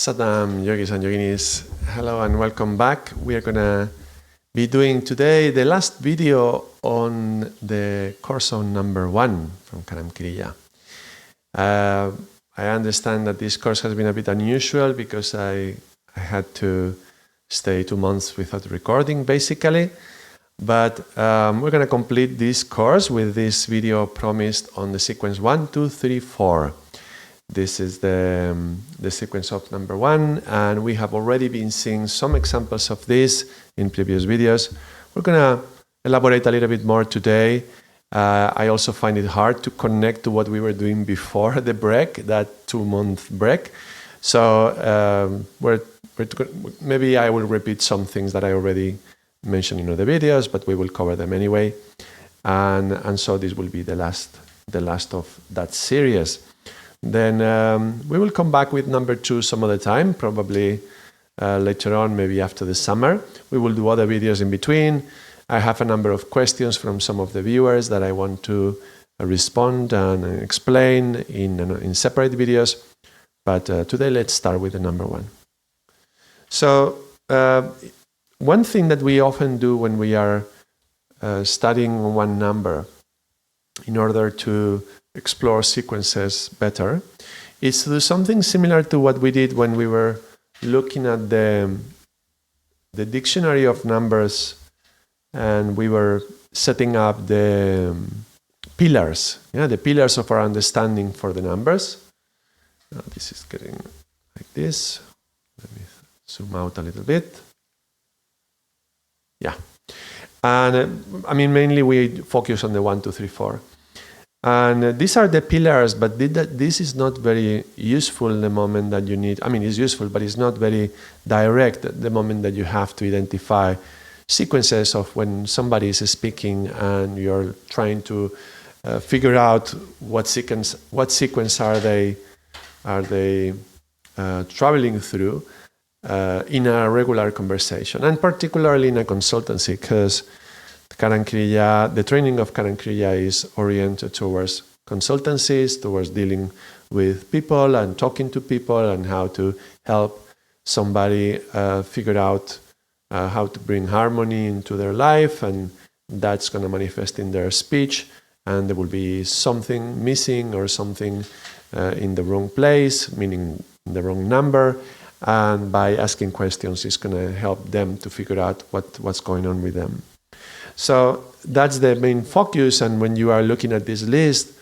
Saddam, yogis and yoginis, hello and welcome back. We are going to be doing today the last video on the course on number 1 from Karam Kriya. I understand that this course has been a bit unusual because I had to stay 2 months without recording basically. But we're going to complete this course with this video promised on the sequence 1, 2, 3, 4. This is the sequence of number 1, and we have already been seeing some examples of this in previous videos. We're going to elaborate a little bit more today. I also find it hard to connect to what we were doing before the break, that 2-month break. So maybe I will repeat some things that I already mentioned in other videos, but we will cover them anyway. And so this will be the last of that series. Then we will come back with number 2 some other time, probably later on, maybe after the summer. We will do other videos in between. I have a number of questions from some of the viewers that I want to respond and explain in separate videos. But today let's start with the number 1. So one thing that we often do when we are studying one number in order to explore sequences better is to do something similar to what we did when we were looking at the dictionary of numbers and we were setting up the pillars, the pillars of our understanding for the numbers. This is getting like this. Let me zoom out a little bit. Yeah. And I mean, mainly we focus on the 1, 2, 3, 4. And these are the pillars, but this is not very useful the moment that you need. I mean, it's useful, but it's not very direct the moment that you have to identify sequences of when somebody is speaking and you're trying to figure out what sequence are they traveling through in a regular conversation, and particularly in a consultancy, because Karam Kriya, the training of Karam Kriya is oriented towards consultancies, towards dealing with people and talking to people and how to help somebody figure out how to bring harmony into their life, and that's going to manifest in their speech, and there will be something missing or something in the wrong place, meaning the wrong number, and by asking questions it's going to help them to figure out what's going on with them. So that's the main focus, and when you are looking at this list,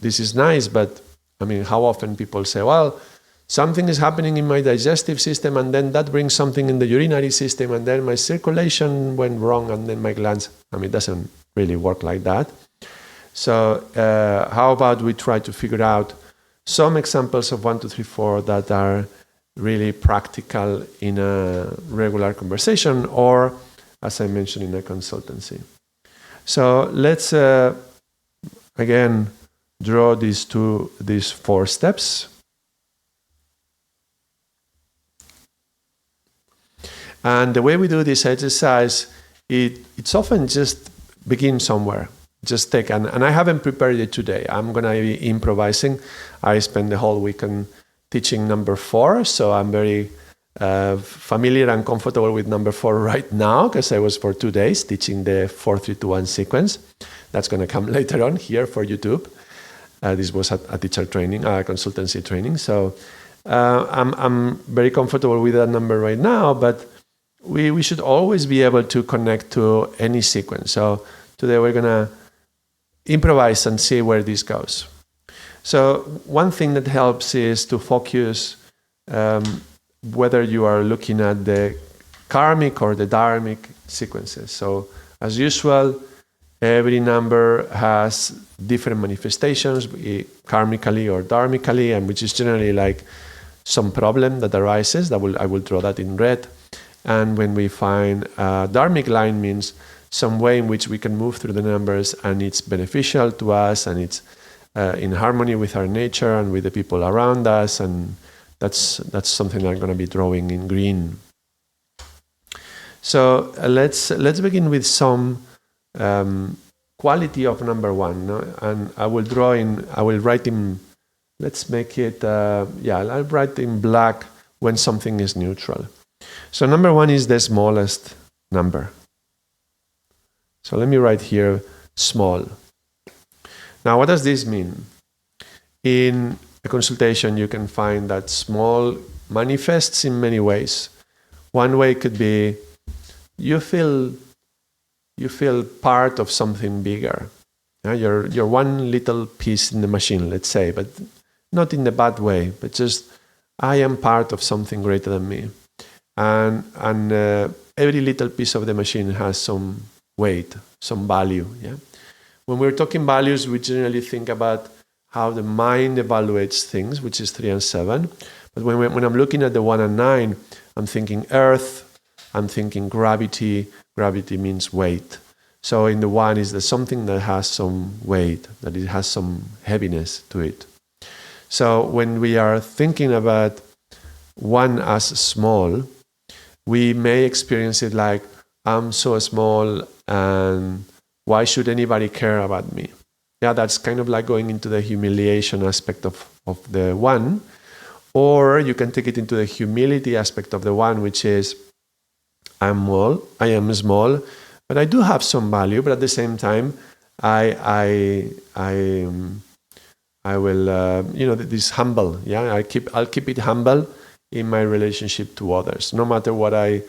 this is nice, but I mean, how often people say, well, something is happening in my digestive system, and then that brings something in the urinary system, and then my circulation went wrong, and then my glands. I mean, it doesn't really work like that. So how about we try to figure out some examples of 1, 2, 3, 4 that are really practical in a regular conversation, or as I mentioned, in a consultancy. So let's again draw these 4 steps. And the way we do this exercise, it's often just begin somewhere. Just take, and I haven't prepared it today. I'm going to be improvising. I spent the whole weekend teaching number 4, so I'm very familiar and comfortable with number 4 right now, because I was for 2 days teaching the 4, 3, 2, 1 sequence. That's going to come later on here for YouTube. This was a teacher training, a consultancy training. So I'm very comfortable with that number right now, but we should always be able to connect to any sequence. So today we're going to improvise and see where this goes. So one thing that helps is to focus whether you are looking at the karmic or the dharmic sequences. So as usual, every number has different manifestations, karmically or dharmically, and which is generally like some problem that arises. I will draw that in red. And when we find a dharmic line, means some way in which we can move through the numbers and it's beneficial to us and it's in harmony with our nature and with the people around us, and that's something I'm going to be drawing in green. So let's begin with some quality of number 1, no? And I will write in, let's make it, I'll write in black when something is neutral. So number 1 is the smallest number. So let me write here small. Now, what does this mean? In a consultation, you can find that small manifests in many ways. One way could be you feel part of something bigger. You're one little piece in the machine, let's say, but not in the bad way, but just I am part of something greater than me. And every little piece of the machine has some weight, some value. Yeah. When we're talking values, we generally think about how the mind evaluates things, which is 3 and 7. But when I'm looking at the 1 and 9, I'm thinking earth, I'm thinking gravity. Gravity means weight. So in the 1 is there something that has some weight, that it has some heaviness to it. So when we are thinking about 1 as small, we may experience it like, I'm so small and why should anybody care about me? Yeah, that's kind of like going into the humiliation aspect of the 1. Or you can take it into the humility aspect of the 1, which is, I am small, but I do have some value, but at the same time, I will, this humble. Yeah, I'll keep it humble in my relationship to others. No matter what I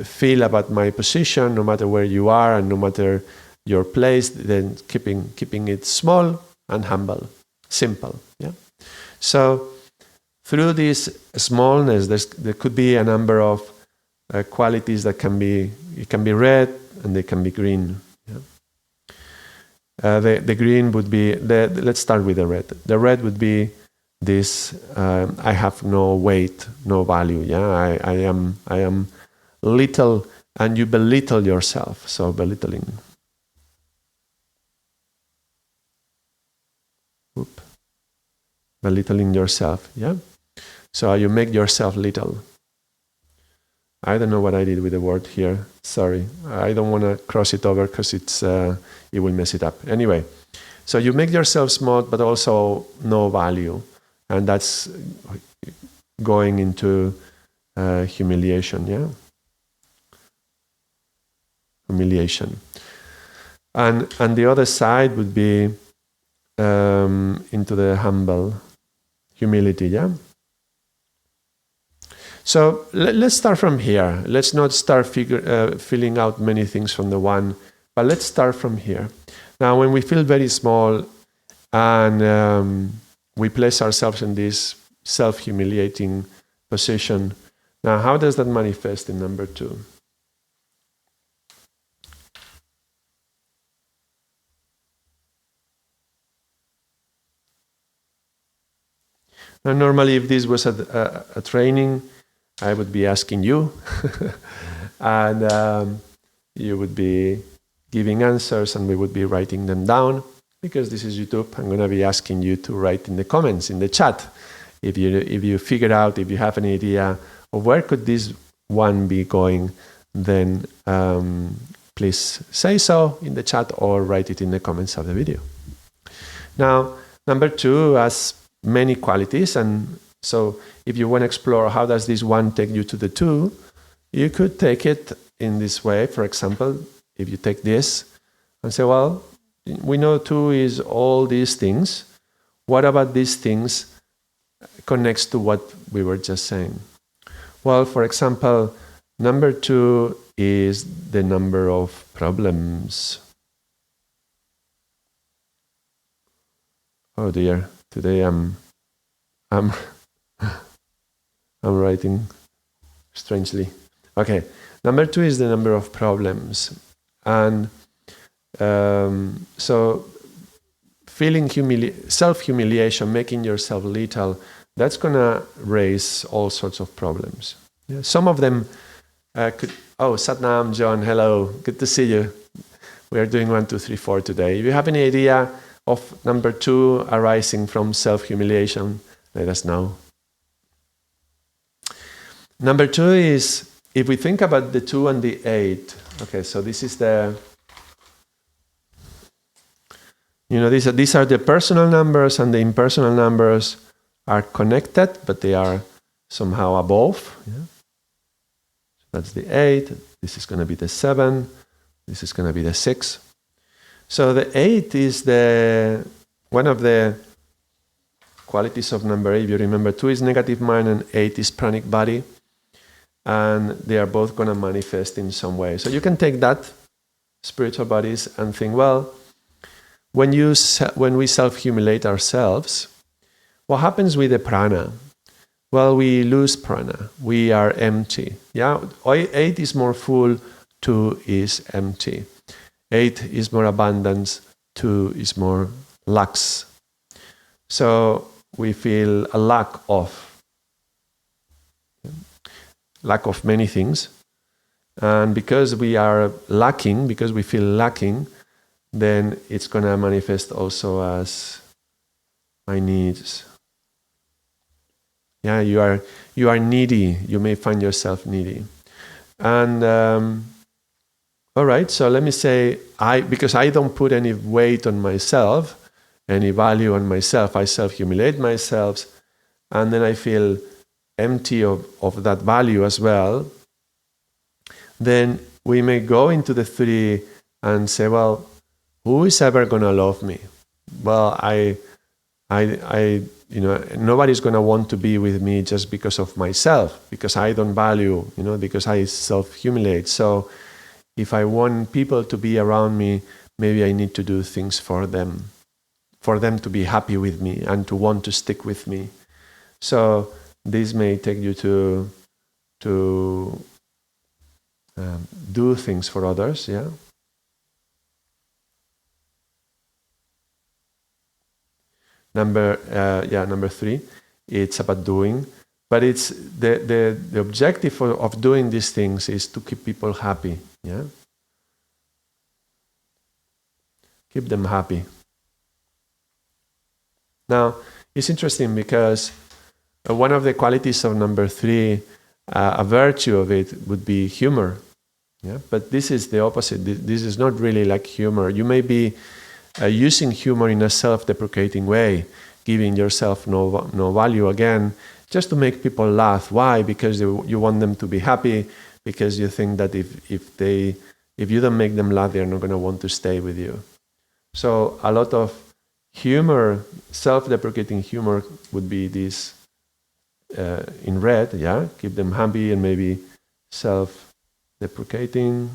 feel about my position, no matter where you are, and no matter your place, then keeping it small and humble, simple. Yeah. So through this smallness, there could be a number of qualities that can be red and they can be green. Yeah. The green would be let's start with the red. The red would be this: I have no weight, no value. Yeah, I am little, and you belittle yourself. So belittling. Belittling yourself. Yeah. So you make yourself little. I don't know what I did with the word here. Sorry. I don't want to cross it over because it will mess it up. Anyway, so you make yourself small, but also no value. And that's going into humiliation, yeah? Humiliation. And the other side would be into the humble humility, yeah? So let's start from here. Let's not start filling out many things from the 1, but let's start from here. Now, when we feel very small and we place ourselves in this self-humiliating position, now how does that manifest in number 2? Now, normally, if this was a training, I would be asking you, and you would be giving answers, and we would be writing them down. Because this is YouTube, I'm going to be asking you to write in the comments, in the chat, if you figure out, if you have any idea of where could this 1 be going, then please say so in the chat or write it in the comments of the video. Now, number 2 has many qualities, and so if you want to explore how does this 1 take you to the 2, you could take it in this way. For example, if you take this and say, well, we know 2 is all these things. What about these things connects to what we were just saying? Well, for example, number 2 is the number of problems. Oh dear, today I'm writing strangely. Okay, number 2 is the number of problems, and so feeling self-humiliation, making yourself little, that's gonna raise all sorts of problems. Yeah, some of them could. Oh, Satnam, John, hello, good to see you. We are doing 1, 2, 3, 4 today. If you have any idea of number 2 arising from self-humiliation, let us know. Number 2 is, if we think about the 2 and the 8, okay, so this is the, these are the personal numbers, and the impersonal numbers are connected, but they are somehow above. Yeah? That's the 8. This is going to be the 7. This is going to be the 6. So the 8 is one of the qualities of number 8. You remember 2 is negative mind and 8 is pranic body. And they are both going to manifest in some way. So you can take that, spiritual bodies, and think, well, when we self-humiliate ourselves, what happens with the prana? Well, we lose prana. We are empty. Yeah, 8 is more full, 2 is empty. 8 is more abundance, 2 is more lax. So we feel a lack of many things. And because we are lacking, because we feel lacking, then it's going to manifest also as my needs. Yeah, you are needy. You may find yourself needy. And all right, so let me say, because I don't put any weight on myself, any value on myself, I self-humiliate myself, and then I feel empty of that value as well, then we may go into the 3 and say, well, who is ever going to love me? Well, nobody's going to want to be with me just because of myself, because I don't value, because I self-humiliate. So if I want people to be around me, maybe I need to do things for them to be happy with me and to want to stick with me. So this may take you to do things for others, yeah. Number 3, it's about doing, but it's the objective of doing these things is to keep people happy, yeah. Keep them happy. Now, it's interesting because one of the qualities of number 3, a virtue of it would be humor. Yeah, but this is the opposite. This is not really like humor. You may be using humor in a self-deprecating way, giving yourself no value again, just to make people laugh. Why? Because you want them to be happy. Because you think that if you don't make them laugh, they're not going to want to stay with you. So a lot of humor, self-deprecating humor, would be this in red. Yeah, keep them happy, and maybe self-deprecating.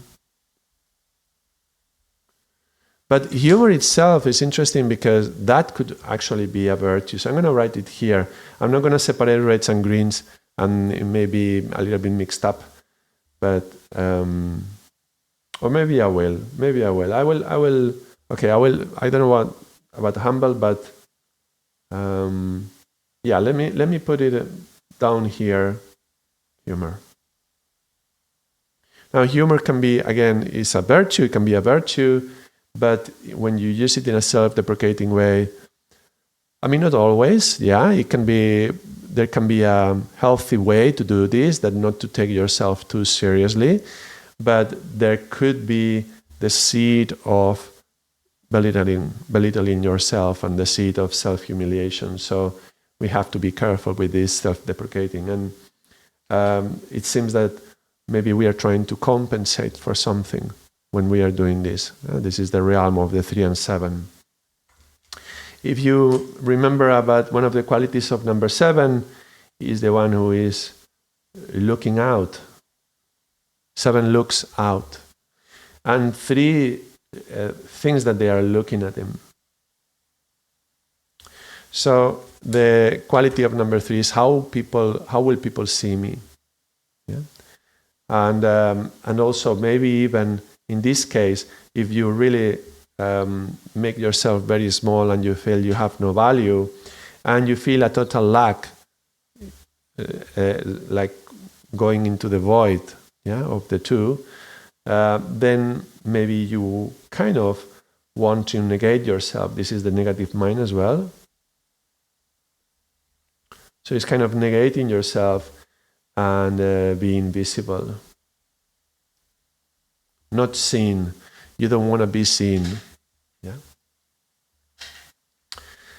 But humor itself is interesting because that could actually be a virtue. So I'm going to write it here. I'm not going to separate reds and greens, and it may be a little bit mixed up. But or maybe I will. Maybe I will. I will. Okay, I will. I don't know about humble, but yeah. Let me put it down here. Humor. Now, humor can be, again, is a virtue. It can be a virtue. But when you use it in a self-deprecating way, I mean, not always, yeah, there can be a healthy way to do this, that not to take yourself too seriously, but there could be the seed of belittling yourself and the seed of self-humiliation. So we have to be careful with this self-deprecating. And it seems that maybe we are trying to compensate for something when we are doing this. This is the realm of the 3 and 7. If you remember about one of the qualities of number 7 is the one who is looking out. 7 looks out. And 3 thinks that they are looking at him. So the quality of number 3 is how will people see me? Yeah? And also maybe even in this case, if you really make yourself very small and you feel you have no value and you feel a total lack, like going into the void, yeah, of the 2, then maybe you kind of want to negate yourself. This is the negative mind as well. So it's kind of negating yourself and being visible. Not seen. You don't want to be seen. Yeah.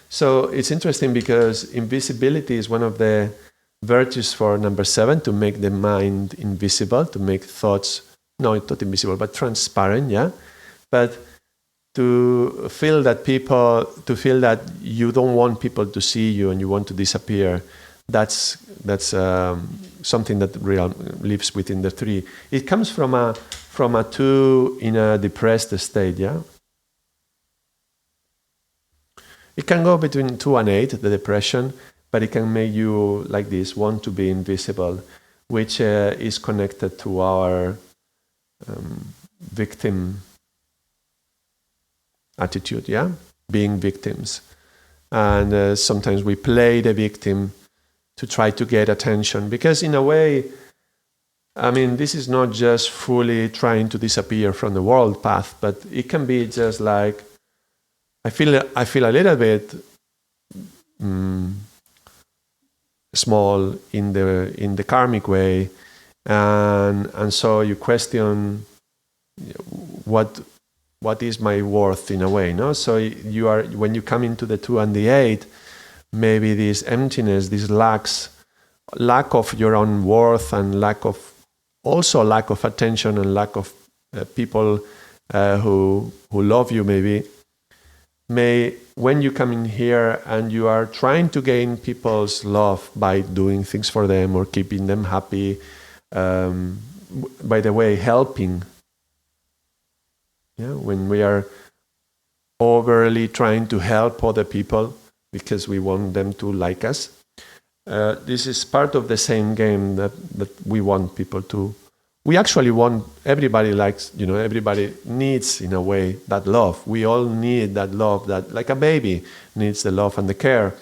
So it's interesting because invisibility is one of the virtues for number 7, to make the mind invisible, to make thoughts, no, not invisible, but transparent, yeah? But to feel that you don't want people to see you and you want to disappear, that's something that lives within the 3. It comes from a 2 in a depressed state, yeah? It can go between 2 and 8, the depression, but it can make you like this, want to be invisible, which is connected to our victim attitude, yeah? Being victims. And sometimes we play the victim to try to get attention, because in a way, I mean, this is not just fully trying to disappear from the world path, but it can be just like, I feel a little bit small in the karmic way, and so you question what is my worth in a way, no? So when you come into the 2 and the 8, maybe this emptiness, this lack of your own worth, and lack of attention, and lack of people who love you, when you come in here and you are trying to gain people's love by doing things for them or keeping them happy, by the way, helping. Yeah, when we are overly trying to help other people because we want them to like us, this is part of the same game that we want people to. We actually want, everybody likes, everybody needs, in a way, that love. We all need that love, that like a baby needs the love and the care.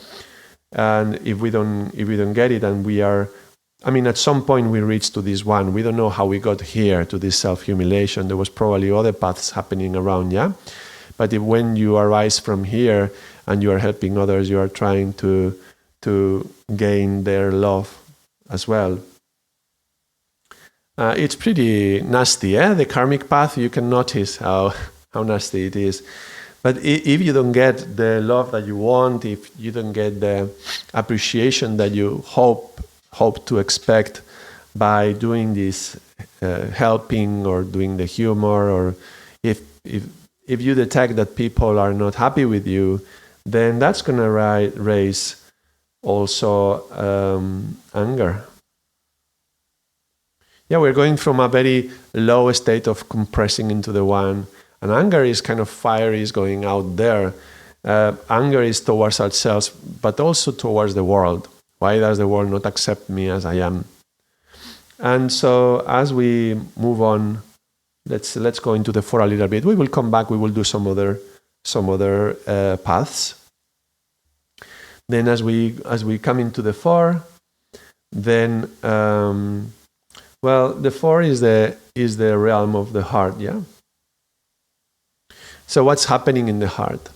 And if we don't get it, and at some point we reach to this one. We don't know how we got here to this self-humiliation. There was probably other paths happening around, yeah? But when you arise from here and you are helping others, you are trying to gain their love as well. It's pretty nasty, eh? The karmic path, you can notice how nasty it is. But if you don't get the love that you want, if you don't get the appreciation that you hope to expect by doing this helping or doing the humor, or if you detect that people are not happy with you, then that's going to raise also anger. Yeah, we're going from a very low state of compressing into the 1, and anger is kind of fire is going out there. Anger is towards ourselves, but also towards the world. Why does the world not accept me as I am? And so as we move on, let's go into the 4 a little bit. We will come back. We will do some other paths. Then as we come into the 4, then the 4 is the realm of the heart, yeah? So what's happening in the heart?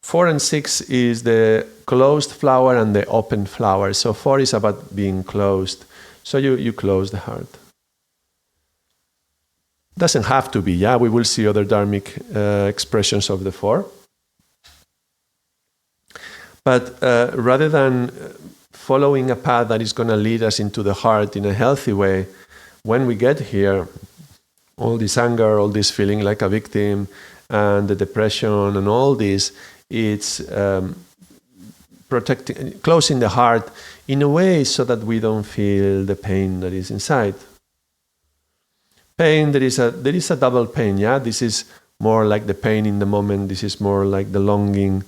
4 and 6 is the closed flower and the open flower. So 4 is about being closed. So you close the heart. Doesn't have to be, yeah? We will see other dharmic expressions of the 4. But rather than following a path that is going to lead us into the heart in a healthy way, when we get here, all this anger, all this feeling like a victim, and the depression and all this, it's closing the heart in a way so that we don't feel the pain that is inside. Pain, there is a double pain, yeah? This is more like the pain in the moment. This is more like the longing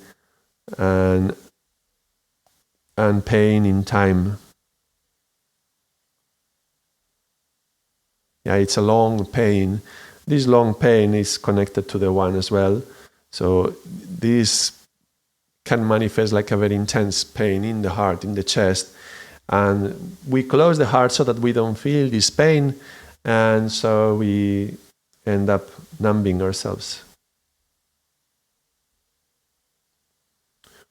and pain in time. Yeah, it's a long pain. This long pain is connected to the 1 as well. So this can manifest like a very intense pain in the heart, in the chest. And we close the heart so that we don't feel this pain. And so we end up numbing ourselves.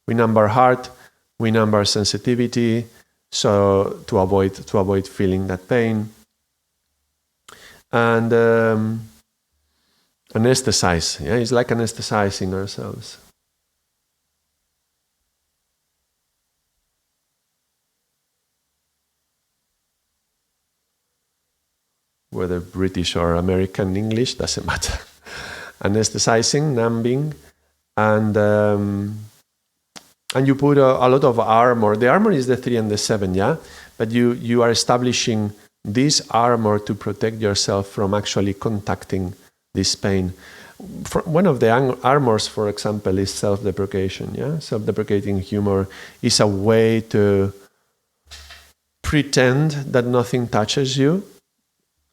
We numb our heart, we numb our sensitivity, so to avoid feeling that pain. And anesthetize, yeah, it's like anesthetizing ourselves. whether British or American English, doesn't matter. Anesthetizing, numbing, and you put a lot of armor. The armor is the 3 and the 7, yeah? But you are establishing this armor to protect yourself from actually contacting this pain. One of the armors, for example, is self-deprecation, yeah? Self-deprecating humor is a way to pretend that nothing touches you.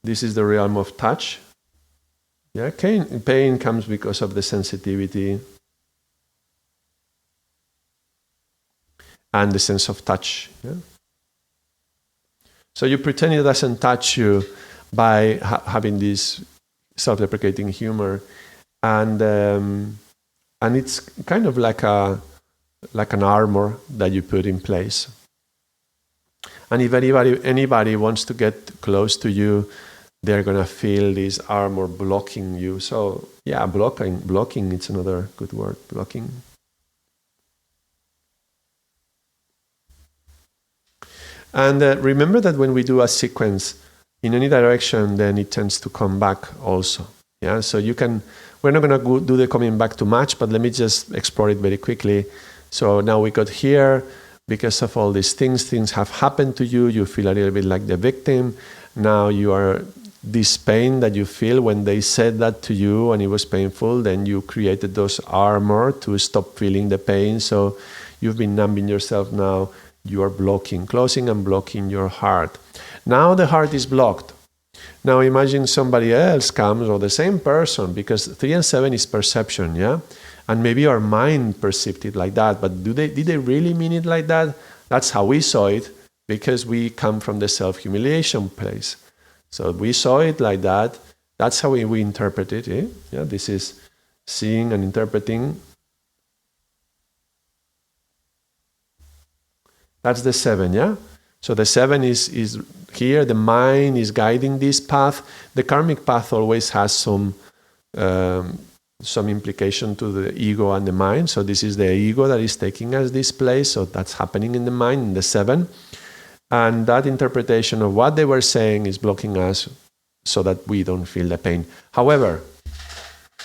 This is the realm of touch. Yeah, pain comes because of the sensitivity and the sense of touch. Yeah? So you pretend it doesn't touch you by having this self-deprecating humor, and it's kind of like an armor that you put in place. And if anybody wants to get close to you, they're gonna feel this armor blocking you. So yeah, blocking. It's another good word, blocking. And remember that when we do a sequence in any direction, then it tends to come back also. Yeah, so we're not gonna do the coming back too much, but let me just explore it very quickly. So now we got here. Because of all these things have happened to you, you feel a little bit like the victim. Now you are this pain that you feel when they said that to you and it was painful, then you created those armor to stop feeling the pain. So you've been numbing yourself. Now you are closing and blocking your heart. Now the heart is blocked. Now imagine somebody else comes, or the same person, because 3 and 7 is perception, yeah? And maybe our mind perceived it like that, but did they really mean it like that? That's how we saw it, because we come from the self-humiliation place. So we saw it like that. That's how we interpret it. Eh? Yeah, this is seeing and interpreting. That's the 7, yeah? So the 7 is here, the mind is guiding this path. The karmic path always has some implication to the ego and the mind. So this is the ego that is taking us this place. So that's happening in the mind, in the 7. And that interpretation of what they were saying is blocking us so that we don't feel the pain. However,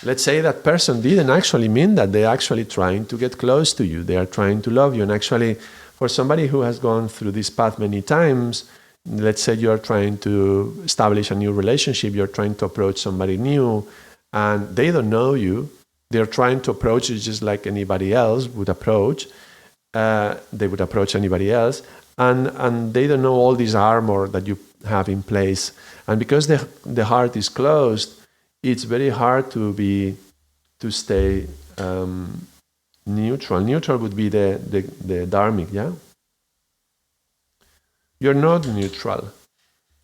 let's say that person didn't actually mean that. They're actually trying to get close to you. They are trying to love you. And actually, for somebody who has gone through this path many times, let's say you are trying to establish a new relationship, you're trying to approach somebody new, and they don't know you. They're trying to approach you just like anybody else would approach. They would approach anybody else, and they don't know all this armor that you have in place. And because the heart is closed, it's very hard to stay neutral. Neutral would be the dharmic, yeah? You're not neutral.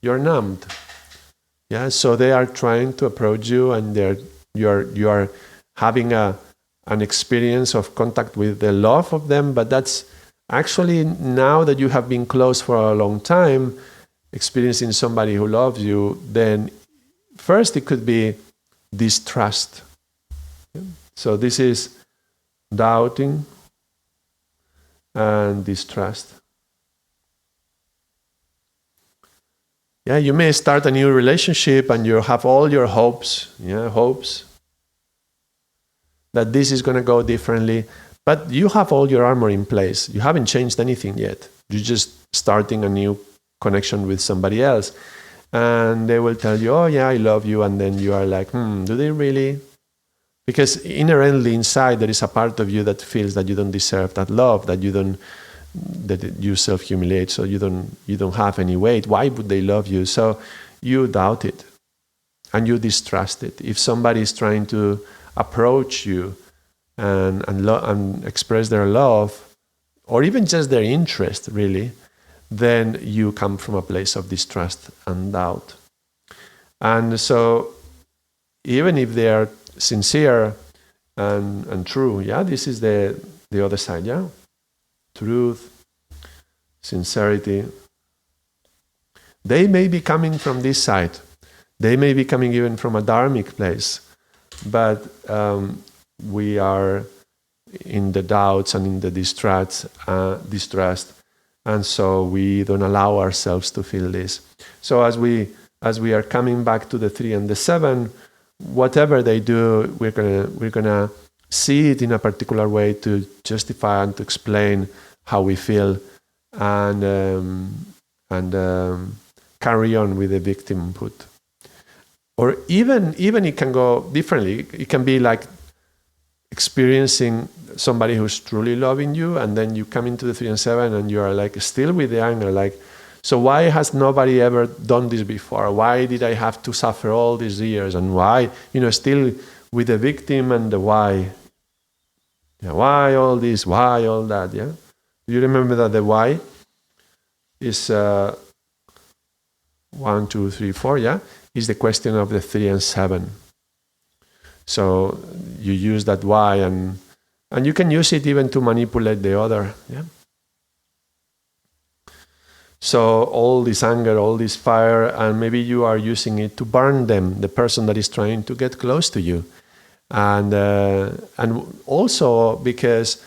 You're numbed. Yeah, so they are trying to approach you, and you are having an experience of contact with the love of them, but that's actually, now that you have been close for a long time, experiencing somebody who loves you, then first it could be distrust. So this is doubting and distrust. Yeah, you may start a new relationship and you have all your hopes that this is going to go differently, but you have all your armor in place. You haven't changed anything yet. You're just starting a new connection with somebody else, and they will tell you, oh yeah, I love you, and then you are like, do they really? Because inherently inside there is a part of you that feels that you don't deserve that love, that you self-humiliate, so you don't have any weight. Why would they love you? So you doubt it and you distrust it. If somebody is trying to approach you and express their love, or even just their interest, really, then you come from a place of distrust and doubt. And so even if they are sincere and true, yeah, this is the other side, yeah? Truth, sincerity. They may be coming from this side. They may be coming even from a dharmic place. But we are in the doubts and in the distrust, and so we don't allow ourselves to feel this. So as we as we are coming back to the 3 and the 7, whatever they do, we're gonna see it in a particular way to justify and to explain how we feel, and carry on with the victimhood. Or even it can go differently. It can be like experiencing somebody who's truly loving you, and then you come into the 3 and 7 and you are like still with the anger, like, so why has nobody ever done this before? Why did I have to suffer all these years? And why, still with the victim and the why. Yeah, why all this? Why all that? Yeah. Do you remember that the why is 1, 2, 3, 4? Yeah, is the question of the 3 and 7. So you use that why, and you can use it even to manipulate the other. Yeah. So all this anger, all this fire, and maybe you are using it to burn them, the person that is trying to get close to you, and also because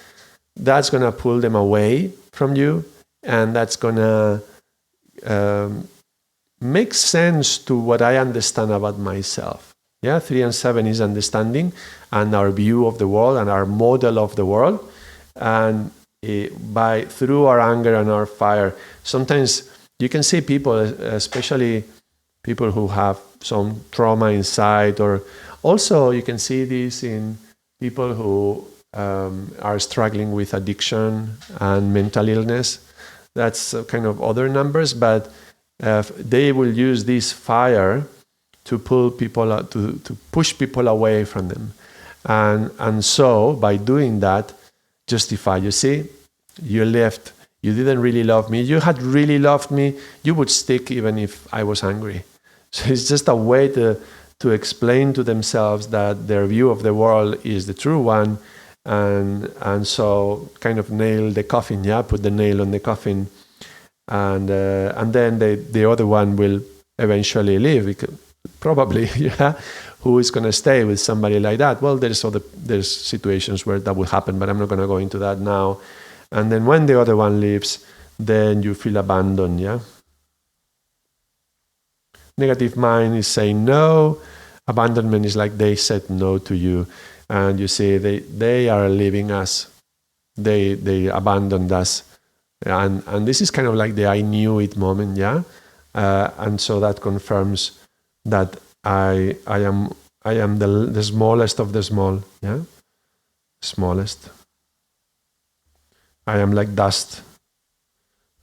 that's gonna pull them away from you, and that's gonna make sense to what I understand about myself. Yeah, 3 and 7 is understanding and our view of the world and our model of the world, and through our anger and our fire, sometimes you can see people, especially people who have some trauma inside, or also you can see this in people who are struggling with addiction and mental illness. That's kind of other numbers, but they will use this fire to pull people, to push people away from them, and so by doing that, justify. You see, you left. You didn't really love me. You had really loved me, you would stick even if I was angry. So it's just a way to explain to themselves that their view of the world is the true one, and so kind of nail the coffin. Yeah, put the nail on the coffin, and then the other one will eventually leave. Probably, yeah. Who is going to stay with somebody like that? Well, there's situations where that will happen, but I'm not going to go into that now. And then when the other one leaves, then you feel abandoned, yeah? Negative mind is saying no. Abandonment is like they said no to you. And you see, they are leaving us. They abandoned us. And this is kind of like the I knew it moment, yeah? And so that confirms that I am the smallest of the small, yeah? Smallest. I am like dust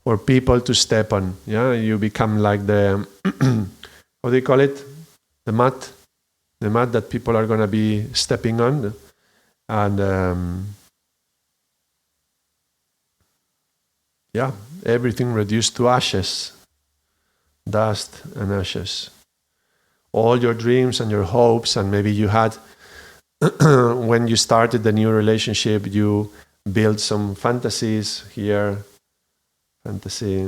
for people to step on. Yeah, you become like the what do you call it? The mud that people are gonna be stepping on, and yeah, everything reduced to ashes, dust and ashes. All your dreams and your hopes, and maybe you had when you started the new relationship, you build some fantasies here, fantasy,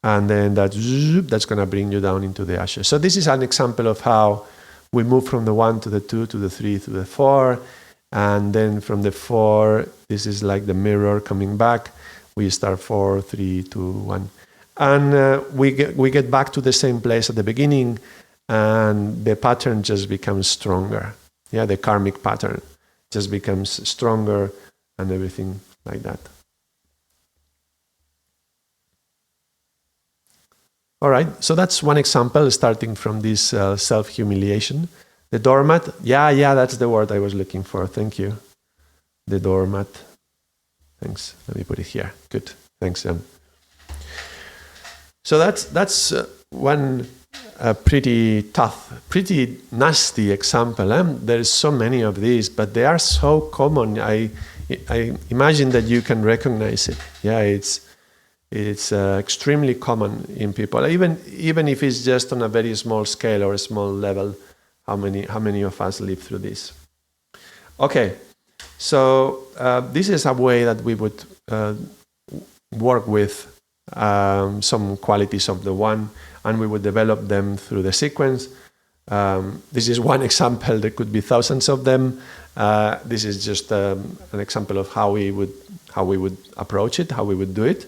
and then that's going to bring you down into the ashes. So this is an example of how we move from the 1 to the 2 to the 3 to the 4, and then from the 4, this is like the mirror coming back. We start 4, 3, 2, 1, and we get back to the same place at the beginning, and the pattern just becomes stronger. Yeah, the karmic pattern just becomes stronger, and everything like that. All right, so that's one example, starting from this self-humiliation. The doormat, yeah, that's the word I was looking for. Thank you. The doormat. Thanks. Let me put it here. Good. Thanks, Jan. So that's one pretty tough, pretty nasty example. There's so many of these, but they are so common. I imagine that you can recognize it. Yeah, it's extremely common in people. Even if it's just on a very small scale or a small level, how many of us live through this? Okay, so this is a way that we would work with some qualities of the one, and we would develop them through the sequence. This is one example. There could be thousands of them. This is just an example of how we would approach it, how we would do it.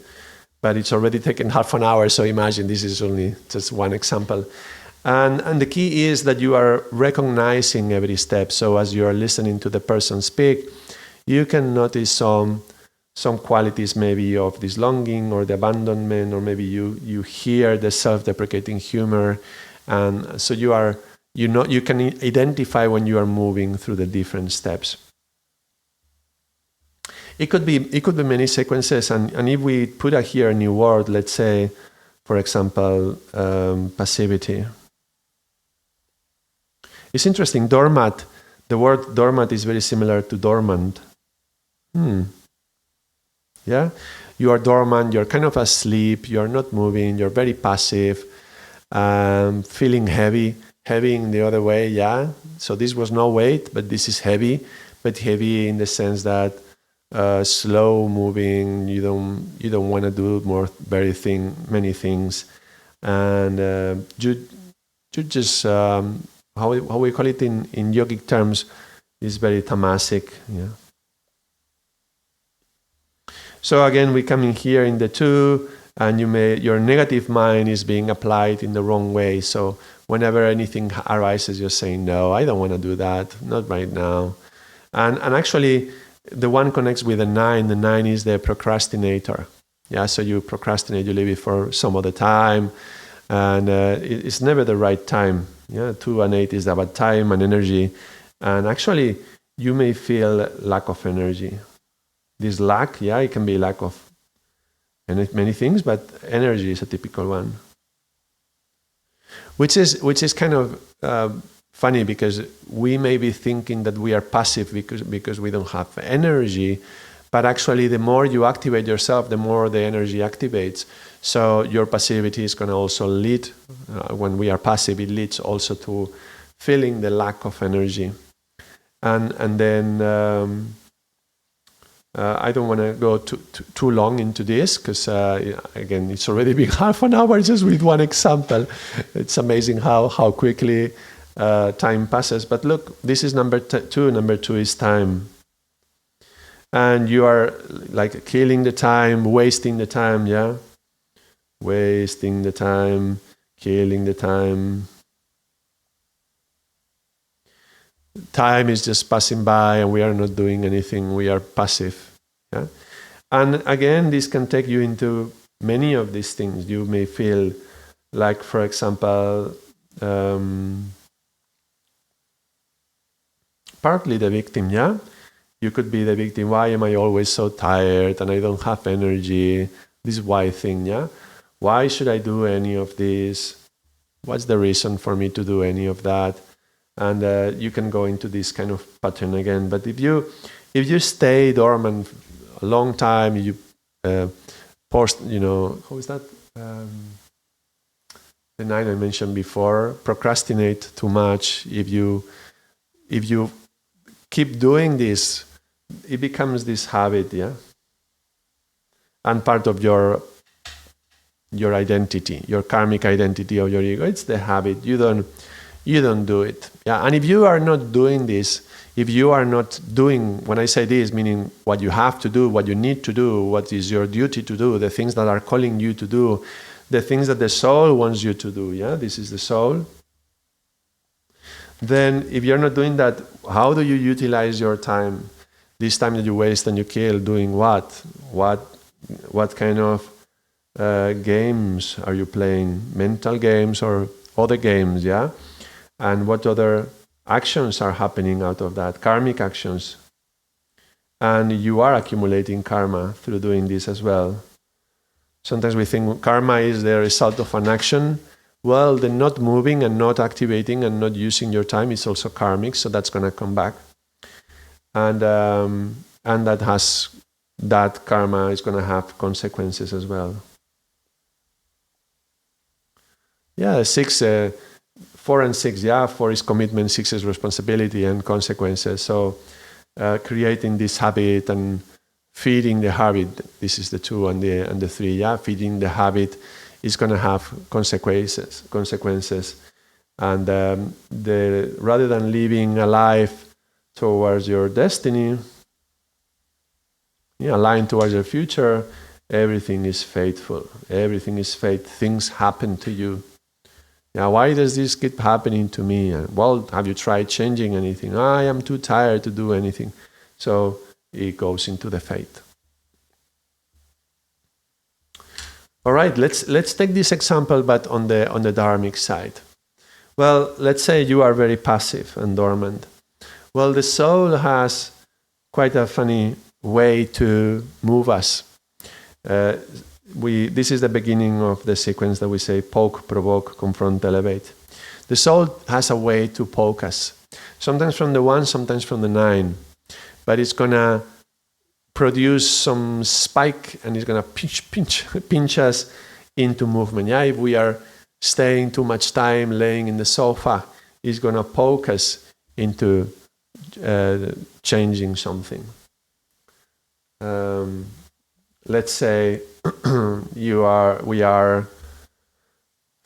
but it's already taken half an hour. So imagine this is only just one example. And the key is that you are recognizing every step. So as you are listening to the person speak, you can notice some qualities maybe of this longing or the abandonment, or maybe you hear the self-deprecating humor, and so you can identify when you are moving through the different steps. It could be many sequences, and if we put here a new word, let's say, for example, passivity. It's interesting. Dormat. The word dormat is very similar to dormant. Yeah, you are dormant. You're kind of asleep. You're not moving. You're very passive. Feeling heavy in the other way. Yeah. So this was no weight, but this is heavy. But heavy in the sense that slow moving. You don't want to do many things, and you just how we call it in yogic terms is very tamasic. Yeah. So again, we come in here in the 2, and your negative mind is being applied in the wrong way. So whenever anything arises, you're saying, no, I don't want to do that, not right now. And actually, the 1 connects with the 9. The 9 is the procrastinator. Yeah, so you procrastinate, you leave it for some other time, and it's never the right time. Yeah, 2 and 8 is about time and energy, and actually, you may feel lack of energy. This lack, yeah, it can be lack of many things, but energy is a typical one. Which is kind of funny, because we may be thinking that we are passive because we don't have energy, but actually the more you activate yourself, the more the energy activates. So your passivity is going to also lead, when we are passive, it leads also to feeling the lack of energy. And then I don't want to go too long into this, because again, it's already been half an hour just with one example. It's amazing how quickly time passes. But look, this is number 2. Number 2 is time. And you are like killing the time, wasting the time, yeah? Wasting the time, killing the time. Time is just passing by and we are not doing anything. We are passive. Yeah? And again, this can take you into many of these things. You may feel like, for example, partly the victim, yeah? You could be the victim. Why am I always so tired and I don't have energy? This why thing, yeah? Why should I do any of this? What's the reason for me to do any of that? And you can go into this kind of pattern again. But if you stay dormant a long time, you post, how is that? The 9 I mentioned before, procrastinate too much. If you keep doing this, it becomes this habit, yeah? And part of your identity, your karmic identity of your ego, it's the habit. You don't do it. Yeah, and if you are not doing this, if you are not doing, when I say this, meaning what you have to do, what you need to do, what is your duty to do, the things that are calling you to do, the things that the soul wants you to do, yeah, this is the soul. Then if you're not doing that, how do you utilize your time? This time that you waste and you kill, doing what? What kind of games are you playing? Mental games or other games, yeah? And what other actions are happening out of that? Karmic actions. And you are accumulating karma through doing this as well. Sometimes we think karma is the result of an action. Well, the not moving and not activating and not using your time is also karmic, so that's going to come back. And that karma is going to have consequences as well. Yeah, 6... 4 and 6, yeah. 4 is commitment, 6 is responsibility and consequences. So creating this habit and feeding the habit, this is the 2 and the 3, yeah. Feeding the habit is going to have consequences. And rather than living a life towards your destiny, aligned towards your future, everything is fateful. Everything is fate. Things happen to you. Now, why does this keep happening to me? Well, have you tried changing anything? I am too tired to do anything. So it goes into the fate. All right, let's take this example, but on the dharmic side. Well, let's say you are very passive and dormant. Well, the soul has quite a funny way to move us. This is the beginning of the sequence that we say poke, provoke, confront, elevate. The soul has a way to poke us. Sometimes from the 1, sometimes from the 9. But it's going to produce some spike and it's going to pinch us into movement. Yeah, if we are staying too much time laying in the sofa, it's going to poke us into changing something. Let's say we are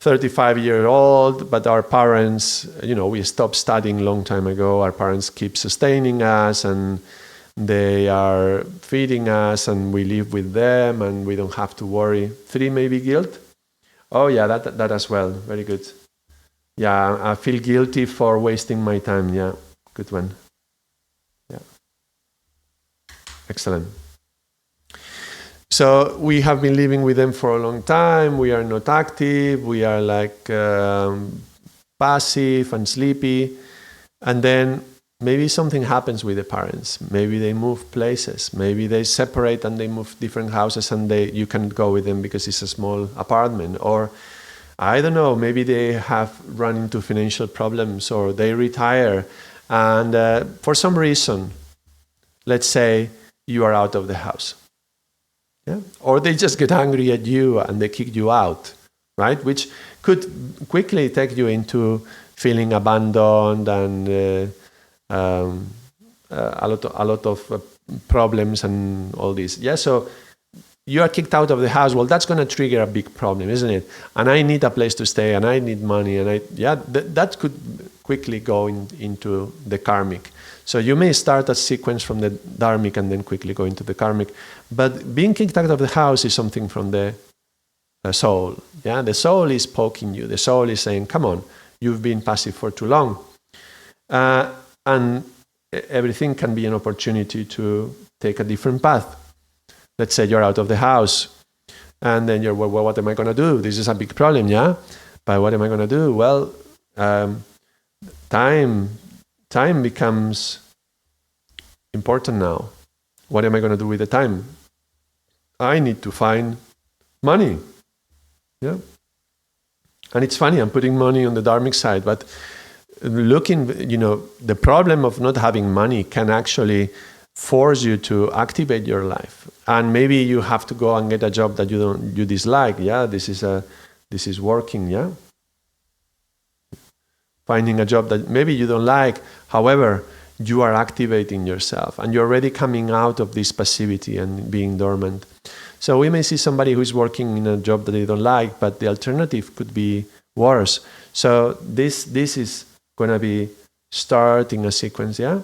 35 years old, but our parents, we stopped studying a long time ago. Our parents keep sustaining us and they are feeding us and we live with them and we don't have to worry. 3, maybe guilt. Oh yeah, that as well. Very good. Yeah, I feel guilty for wasting my time. Yeah, good one. Yeah. Excellent. So we have been living with them for a long time. We are not active. We are like passive and sleepy. And then maybe something happens with the parents. Maybe they move places. Maybe they separate and they move different houses and you can't go with them because it's a small apartment. Or I don't know, maybe they have run into financial problems or they retire. And for some reason, let's say you are out of the house. Yeah? Or they just get angry at you and they kick you out, right? Which could quickly take you into feeling abandoned and a lot of problems and all this. Yeah, so you are kicked out of the house. Well, that's going to trigger a big problem, isn't it? And I need a place to stay and I need money. And that could quickly go into the karmic. So you may start a sequence from the dharmic and then quickly go into the karmic. But being kicked out of the house is something from the soul. Yeah, the soul is poking you. The soul is saying, come on, you've been passive for too long. And everything can be an opportunity to take a different path. Let's say you're out of the house and then you're, well, what am I going to do? This is a big problem, yeah? But what am I going to do? Well, time becomes important now. What am I going to do with the time? I need to find money. Yeah. And it's funny, I'm putting money on the dharmic side, but looking, the problem of not having money can actually force you to activate your life. And maybe you have to go and get a job that you dislike. Yeah, this is working, yeah. Finding a job that maybe you don't like, however, you are activating yourself and you're already coming out of this passivity and being dormant. So we may see somebody who's working in a job that they don't like, but the alternative could be worse. So this is going to be starting a sequence, yeah?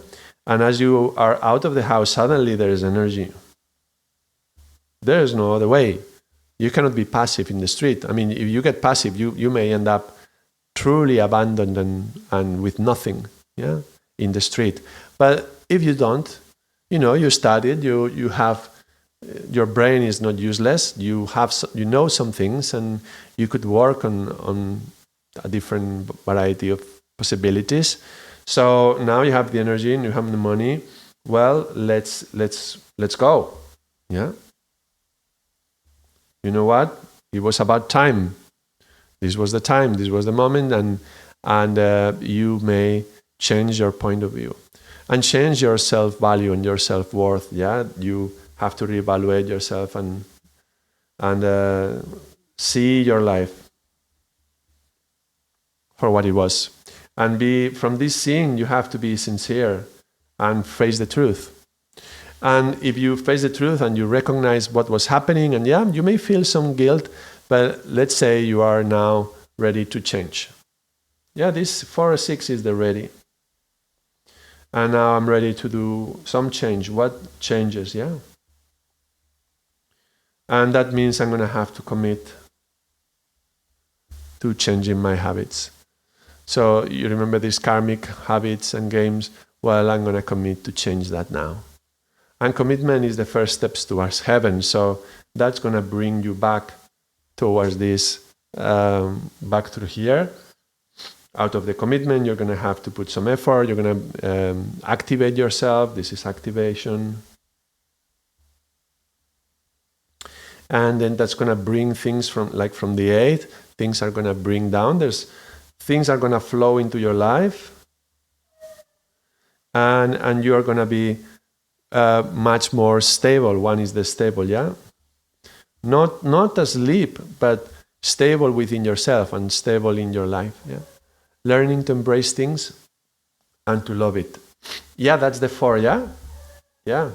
And as you are out of the house, suddenly there is energy. There is no other way. You cannot be passive in the street. I mean, if you get passive, you may end up truly abandoned and with nothing, yeah, in the street. But if you don't, you studied, you have, your brain is not useless. You know some things, and you could work on a different variety of possibilities. So now you have the energy and you have the money. Well, let's go, yeah. You know what? It was about time. This was the time, this was the moment, and you may change your point of view and change your self-value and your self-worth. Yeah, you have to reevaluate yourself and see your life for what it was. And from this seeing, you have to be sincere and face the truth. And if you face the truth and you recognize what was happening, and yeah, you may feel some guilt, but let's say you are now ready to change. Yeah, this 4 or 6 is the ready. And now I'm ready to do some change. What changes? Yeah. And that means I'm going to have to commit to changing my habits. So you remember these karmic habits and games? Well, I'm going to commit to change that now. And commitment is the first steps towards heaven. So that's going to bring you back towards this, back through here. Out of the commitment, you're going to have to put some effort. You're going to activate yourself. This is activation. And then that's going to bring things from the 8. Things are going to bring down. Things are going to flow into your life. And you are going to be much more stable. One is the stable, yeah? Not asleep, but stable within yourself and stable in your life, yeah? Learning to embrace things and to love it. Yeah, that's the 4, yeah? Yeah.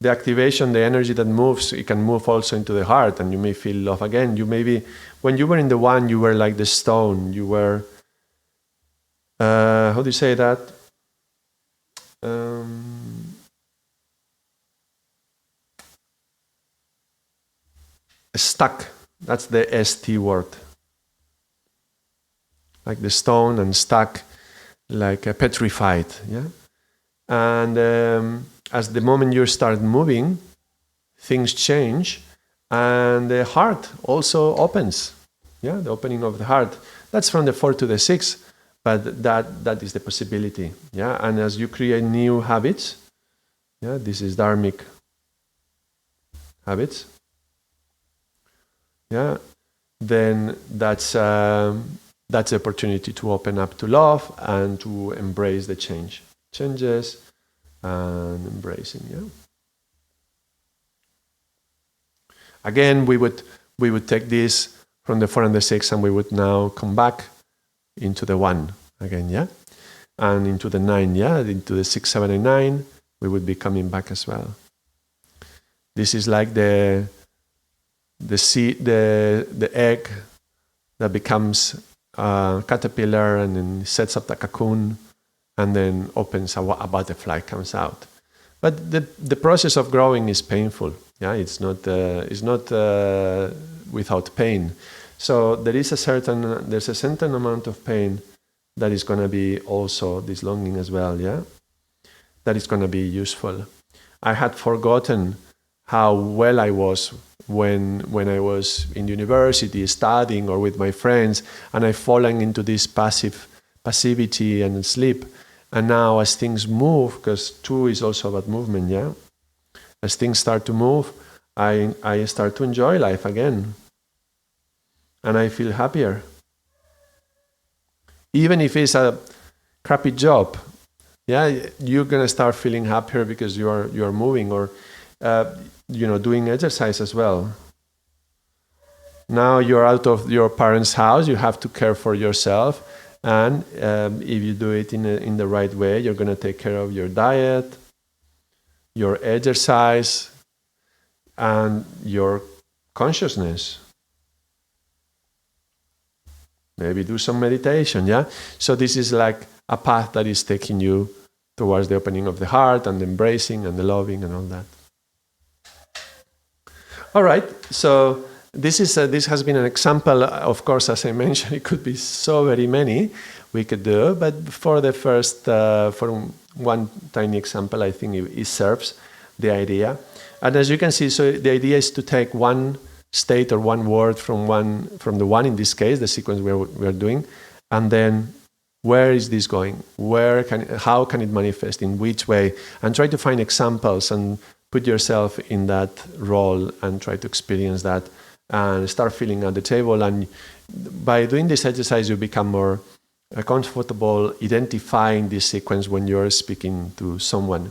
The activation, the energy that moves, it can move also into the heart, and you may feel love again. When you were in the 1, you were like the stone. You were, how do you say that? Stuck. That's the ST word. Like the stone, and stuck, like petrified. Yeah. And as the moment you start moving, things change, and the heart also opens. Yeah, the opening of the heart. That's from the 4 to the 6, but that is the possibility. Yeah, and as you create new habits, yeah, this is dharmic habits. Yeah, then that's the opportunity to open up to love and to embrace the changes and embracing. Yeah. Again, we would take this from the 4 and the 6, and we would now come back into the 1 again, yeah, and into the 9, yeah, into the 6, 7, and 9. We would be coming back as well. This is like the seed, the egg that becomes a caterpillar and then sets up the cocoon and then opens, a butterfly comes out. But the process of growing is painful. Yeah, it's not without pain. So there's a certain amount of pain that is going to be also this longing as well. Yeah, that is going to be useful. I had forgotten how well I was when I was in university studying or with my friends, and I've fallen into this passivity and sleep. And now as things move, because 2 is also about movement, yeah? As things start to move, I start to enjoy life again. And I feel happier. Even if it's a crappy job, yeah, you're going to start feeling happier because you are moving, or doing exercise as well. Now you're out of your parents' house, you have to care for yourself, and if you do it in the right way, you're going to take care of your diet, your exercise, and your consciousness. Maybe do some meditation, yeah? So this is like a path that is taking you towards the opening of the heart and the embracing and the loving and all that. All right, so this has been an example. Of course, as I mentioned, it could be so very many we could do, but for the first, for one tiny example, I think it serves the idea. And as you can see, so the idea is to take one state or one word from the 1 in this case, the sequence we are doing, and then where is this going? How can it manifest? In which way? And try to find examples and put yourself in that role and try to experience that and start feeling at the table. And by doing this exercise, you become more comfortable identifying this sequence when you're speaking to someone.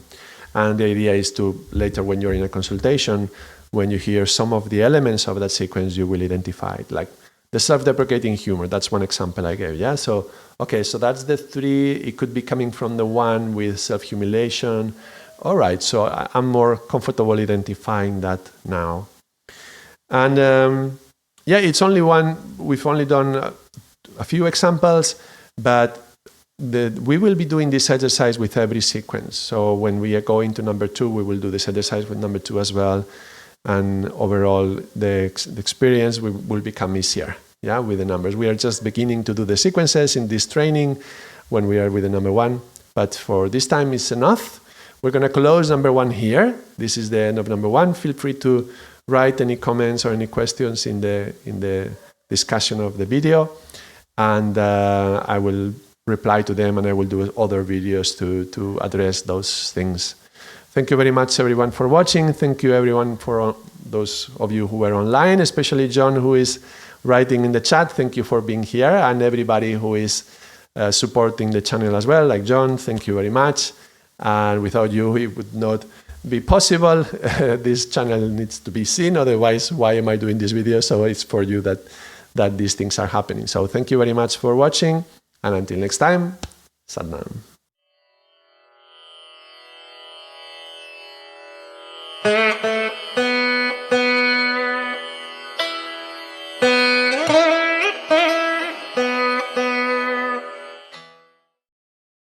And the idea is to later, when you're in a consultation, when you hear some of the elements of that sequence, you will identify it. Like the self-deprecating humor, that's one example I gave. Yeah. So, okay, so that's the 3. It could be coming from the 1 with self-humiliation. All right, so I'm more comfortable identifying that now. And it's only one. We've only done a few examples, but we will be doing this exercise with every sequence. So when we go into number 2, we will do this exercise with number 2 as well. And overall, the experience will become easier, yeah, with the numbers. We are just beginning to do the sequences in this training when we are with the number 1. But for this time, it's enough. We're going to close number 1 here. This is the end of number 1. Feel free to write any comments or any questions in the discussion of the video. And I will reply to them, and I will do other videos to address those things. Thank you very much, everyone, for watching. Thank you, everyone, for those of you who were online, especially John, who is writing in the chat. Thank you for being here, and everybody who is supporting the channel as well, like John. Thank you very much. And without you, it would not be possible. This channel needs to be seen. Otherwise, why am I doing this video? So it's for you that these things are happening. So thank you very much for watching. And until next time, Sat Nam.